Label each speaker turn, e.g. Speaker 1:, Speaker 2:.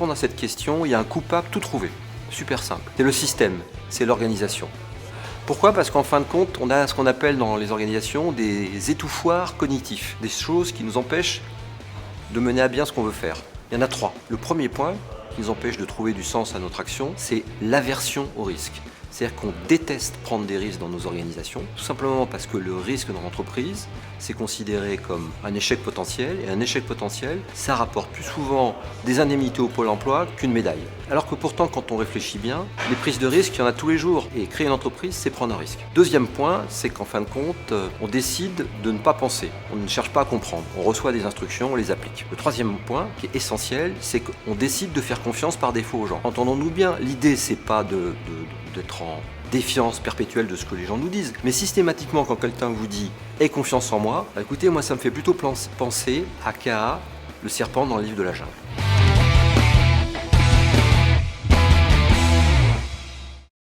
Speaker 1: répondre à cette question, il y a un coupable tout trouvé. Super simple. C'est le système, c'est l'organisation. Pourquoi ? Parce qu'en fin de compte, on a ce qu'on appelle dans les organisations des étouffoirs cognitifs, des choses qui nous empêchent de mener à bien ce qu'on veut faire. Il y en a 3. Le premier point qui nous empêche de trouver du sens à notre action, c'est l'aversion au risque. C'est-à-dire qu'on déteste prendre des risques dans nos organisations, tout simplement parce que le risque dans l'entreprise, c'est considéré comme un échec potentiel, et un échec potentiel, ça rapporte plus souvent des indemnités au Pôle emploi qu'une médaille. Alors que pourtant, quand on réfléchit bien, les prises de risques, il y en a tous les jours, et créer une entreprise, c'est prendre un risque. Deuxième point, c'est qu'en fin de compte, on décide de ne pas penser, on ne cherche pas à comprendre, on reçoit des instructions, on les applique. Le troisième point, qui est essentiel, c'est qu'on décide de faire confiance par défaut aux gens. Entendons-nous bien, l'idée, c'est pas d'être en défiance perpétuelle de ce que les gens nous disent. Mais systématiquement, quand quelqu'un vous dit « aie confiance en moi », écoutez, moi ça me fait plutôt penser à Kaa, le serpent dans le livre de la jungle.